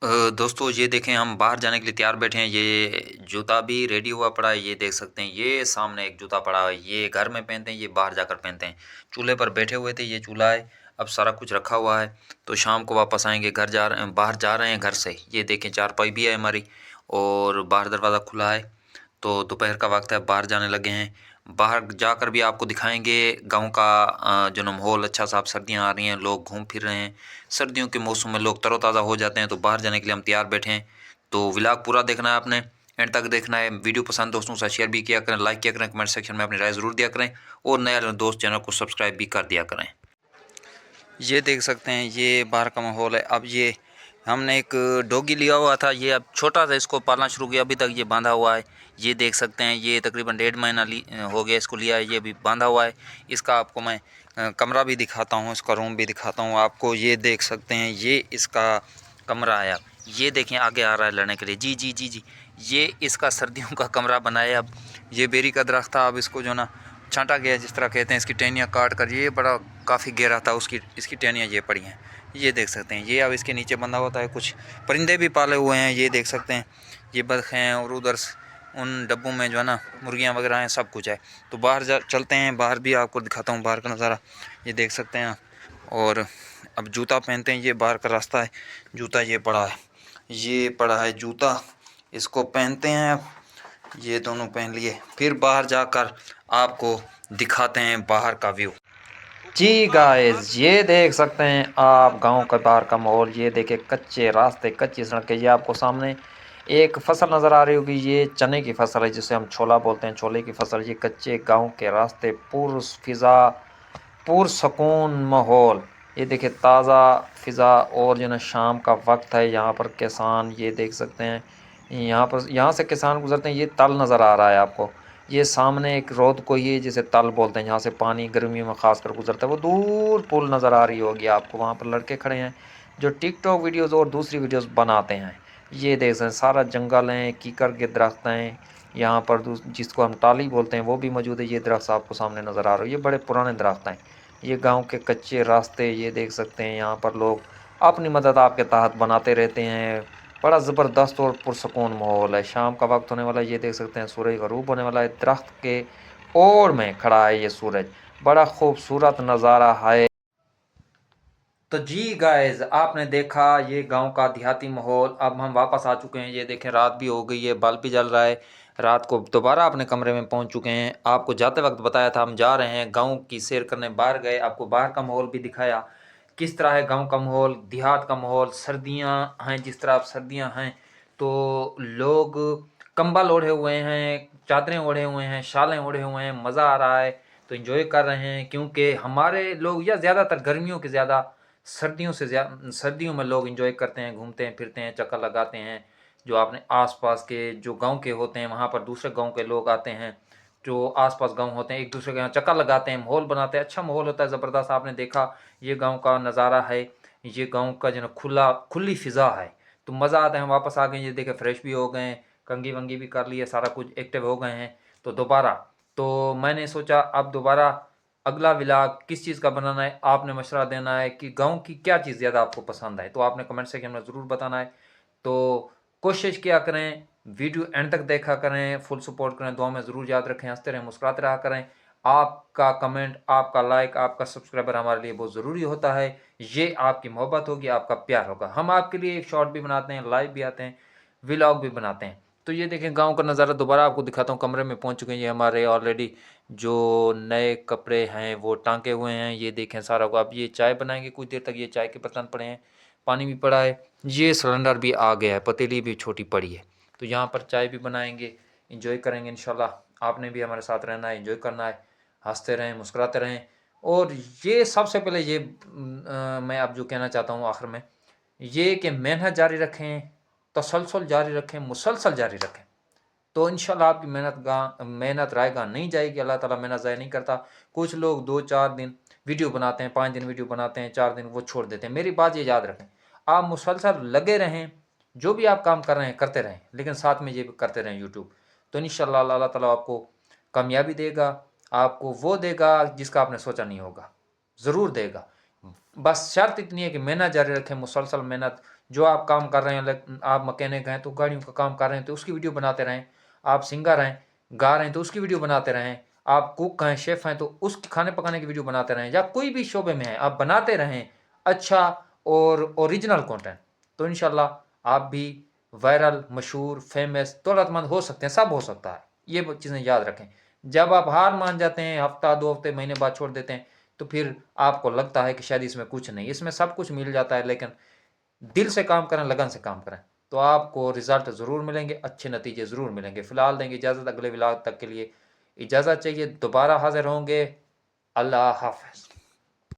दोस्तों ये देखें, हम बाहर जाने के लिए तैयार बैठे हैं। ये जूता भी रेडी हुआ पड़ा है, ये देख सकते हैं। ये सामने एक जूता पड़ा है, ये घर में पहनते हैं, ये बाहर जाकर पहनते हैं। चूल्हे पर बैठे हुए थे, ये चूल्हा है। अब सारा कुछ रखा हुआ है, तो शाम को वापस आएंगे। घर जा रहे हैं, बाहर जा रहे हैं घर से। ये देखें, चारपाई भी है हमारी और बाहर दरवाज़ा खुला है। तो दोपहर का वक्त है, बाहर जाने लगे हैं। बाहर जाकर भी आपको दिखाएंगे गांव का जो ना माहौल अच्छा सा। अब सर्दियाँ आ रही हैं, लोग घूम फिर रहे हैं। सर्दियों के मौसम में लोग तरोताज़ा हो जाते हैं, तो बाहर जाने के लिए हम तैयार बैठे हैं। तो व्लॉग पूरा देखना है आपने, एंड तक देखना है। वीडियो पसंद दोस्तों के साथ शेयर भी किया करें, लाइक किया करें, कमेंट सेक्शन में अपनी राय ज़रूर दिया करें, और नए दोस्त चैनल को सब्सक्राइब भी कर दिया करें। ये देख सकते हैं, ये बाहर का माहौल है। अब ये हमने एक डॉगी लिया हुआ था, ये अब छोटा था, इसको पालना शुरू किया, अभी तक ये बांधा हुआ है। ये देख सकते हैं, ये तकरीबन 1.5 महीना हो गया इसको लिया है, ये भी बांधा हुआ है। इसका आपको मैं कमरा भी दिखाता हूँ, इसका रूम भी दिखाता हूँ आपको। ये देख सकते हैं, ये इसका कमरा है। अब ये देखें, आगे आ रहा है लड़ने के लिए। जी जी जी जी, ये इसका सर्दियों का कमरा बनाया। अब ये बेरी का दरख्त था, अब इसको जो ना छांटा गया, जिस तरह कहते हैं। इसकी टहनियाँ काट कर, ये बड़ा काफ़ी गहरा था, उसकी इसकी टहनियाँ ये पड़ी हैं। ये देख सकते हैं, ये अब इसके नीचे बंधा होता है। कुछ परिंदे भी पाले हुए हैं, ये देख सकते हैं। ये बतखें हैं, और उधर उन डब्बों में जो है ना मुर्गियाँ वगैरह हैं, सब कुछ है। तो बाहर जा चलते हैं, बाहर भी आपको दिखाता हूँ बाहर का नज़ारा। ये देख सकते हैं। और अब जूता पहनते हैं, ये बाहर का रास्ता है। जूता ये पड़ा है, ये पड़ा है जूता, इसको पहनते हैं। अब ये दोनों पहन लिए, फिर बाहर जाकर आपको दिखाते हैं बाहर का व्यू। जी गाइस, ये देख सकते हैं आप गांव का बाहर का माहौल। ये देखे, कच्चे रास्ते, कच्ची सड़कें। ये आपको सामने एक फसल नज़र आ रही होगी, ये चने की फसल है, जिसे हम छोला बोलते हैं, छोले की फसल। ये कच्चे गांव के रास्ते, पुरफ़िज़ा, पुरसकून माहौल। ये देखिए, ताज़ा फ़िज़ा, और जो ना शाम का वक्त है। यहाँ पर किसान, ये देख सकते हैं, यहाँ से किसान गुजरते हैं। ये तल नज़र आ रहा है आपको। ये सामने एक रोड को, ये जिसे तल बोलते हैं, यहाँ से पानी गर्मियों में खासकर गुजरता है। वो दूर पुल नज़र आ रही होगी आपको, वहाँ पर लड़के खड़े हैं जो टिकटॉक वीडियोस और दूसरी वीडियोस बनाते हैं। ये देख सकते हैं, सारा जंगल है, कीकर के दरख्त हैं। यहाँ पर जिसको हम टाली बोलते हैं, वो भी मौजूद है। ये दरख्त आपको सामने नज़र आ रहा है, ये बड़े पुराने दरख्त हैं। ये गांव के कच्चे रास्ते, ये देख सकते हैं। यहाँ पर लोग अपनी मदद आपके तहत बनाते रहते हैं। बड़ा ज़बरदस्त और पुरसकून माहौल है। शाम का वक्त होने वाला है, ये देख सकते हैं, सूरज गरूब होने वाला है। दरख्त के ओर में खड़ा है ये सूरज, बड़ा खूबसूरत नज़ारा है। तो जी गाइस, आपने देखा ये गांव का देहाती माहौल। अब हम वापस आ चुके हैं, ये देखें, रात भी हो गई है, बल्ब भी जल रहा है। रात को दोबारा अपने कमरे में पहुंच चुके हैं। आपको जाते वक्त बताया था हम जा रहे हैं गांव की सैर करने, बाहर गए, आपको बाहर का माहौल भी दिखाया, किस तरह है गांव का माहौल, देहात का माहौल। सर्दियां हैं, जिस तरह अब सर्दियां हैं, तो लोग कंबल ओढ़े हुए हैं, चादरें ओढ़े हुए हैं, शालें ओढ़े हुए हैं, मज़ा आ रहा है। तो इन्जॉय कर रहे हैं, क्योंकि हमारे लोग, या ज़्यादातर गर्मियों के ज़्यादा सर्दियों से ज़्यादा, सर्दियों में लोग इन्जॉय करते हैं, घूमते हैं, फिरते हैं, चक्कर लगाते हैं। जो आपने आसपास के जो गांव के होते हैं, वहाँ पर दूसरे गांव के लोग आते हैं, जो आसपास गांव होते हैं, एक दूसरे के यहाँ चक्कर लगाते हैं, माहौल बनाते हैं। अच्छा माहौल होता है, ज़बरदस्त। आपने देखा ये गांव का नज़ारा है, ये गांव का जो खुली फिज़ा है, तो मज़ा आता है। हम वापस आ गए, ये देखे, फ्रेश भी हो गए, कंघी वंगी भी कर लिए, सारा कुछ एक्टिव हो गए हैं। तो दोबारा, तो मैंने सोचा अब दोबारा अगला व्लॉग किस चीज़ का बनाना है, आपने मशवरा देना है कि गांव की क्या चीज़ ज़्यादा आपको पसंद है, तो आपने कमेंट सेक्शन में ज़रूर बताना है। तो कोशिश किया करें, वीडियो एंड तक देखा करें, फुल सपोर्ट करें, दुआ में ज़रूर याद रखें, हंसते रहें, मुस्कुराते रहा करें। आपका कमेंट, आपका लाइक, आपका सब्सक्राइबर हमारे लिए बहुत ज़रूरी होता है। ये आपकी मोहब्बत होगी, आपका प्यार होगा। हम आपके लिए एक शॉर्ट भी बनाते हैं, लाइव भी आते हैं, व्लॉग भी बनाते हैं। तो ये देखें, गांव का नज़ारा दोबारा आपको दिखाता हूँ। कमरे में पहुँच चुके हैं, ये हमारे ऑलरेडी जो नए कपड़े हैं वो टांगे हुए हैं। ये देखें सारा को। अब ये चाय बनाएंगे कुछ देर तक, ये चाय के बर्तन पड़े हैं, पानी भी पड़ा है, ये सिलेंडर भी आ गया है, पतीली भी छोटी पड़ी है। तो यहाँ पर चाय भी बनाएंगे, इंजॉय करेंगे इंशाल्लाह। आपने भी हमारे साथ रहना है, इंजॉय करना है, हंसते रहें, मुस्कुराते रहें। और ये सबसे पहले ये मैं अब जो कहना चाहता हूँ आखिर में, ये कि मेहनत जारी रखें, तसलसल जारी रखें, मुसलसल जारी रखें। तो इंशाल्लाह आपकी मेहनत रायगा नहीं जाएगी। अल्लाह ताला मेहनत ज़ाया नहीं करता। कुछ लोग 2-4 दिन वीडियो बनाते हैं, 5 दिन वीडियो बनाते हैं, 4 दिन वो छोड़ देते हैं। मेरी बात ये याद रखें, आप मुसलसल लगे रहें, जो भी आप काम कर रहे हैं करते रहें, लेकिन साथ में ये भी करते रहें यूट्यूब। तो इंशाल्लाह अल्लाह ताला आपको कामयाबी देगा, आपको वो देगा जिसका आपने सोचा नहीं होगा, ज़रूर देगा। बस शर्त इतनी है कि मेहनत जारी रखें, मुसलसल मेहनत। जो आप काम कर रहे हैं, आप मैकेनिक हैं तो गाड़ियों का काम कर रहे हैं तो उसकी वीडियो बनाते रहें। आप सिंगर हैं, गा रहे हैं तो उसकी वीडियो बनाते रहें। आप कुक हैं, शेफ़ हैं तो उसकी खाने पकाने की वीडियो बनाते रहें, या कोई भी शोबे में है आप बनाते रहें अच्छा और ओरिजिनल कंटेंट, तो इंशाल्लाह आप भी वायरल, मशहूर, फेमस, दौलतमंद हो सकते हैं। सब हो सकता है, ये चीज़ें याद रखें। जब आप हार मान जाते हैं, हफ्ता 2 हफ्ते महीने बाद छोड़ देते हैं, तो फिर आपको लगता है कि शायद इसमें कुछ नहीं, इसमें सब कुछ मिल जाता है। लेकिन दिल से काम करें, लगन से काम करें, तो आपको रिजल्ट ज़रूर मिलेंगे, अच्छे नतीजे ज़रूर मिलेंगे। फिलहाल देंगे इजाज़त, अगले व्लॉग तक के लिए इजाज़त चाहिए। दोबारा हाजिर होंगे। अल्लाह हाफ़िज़।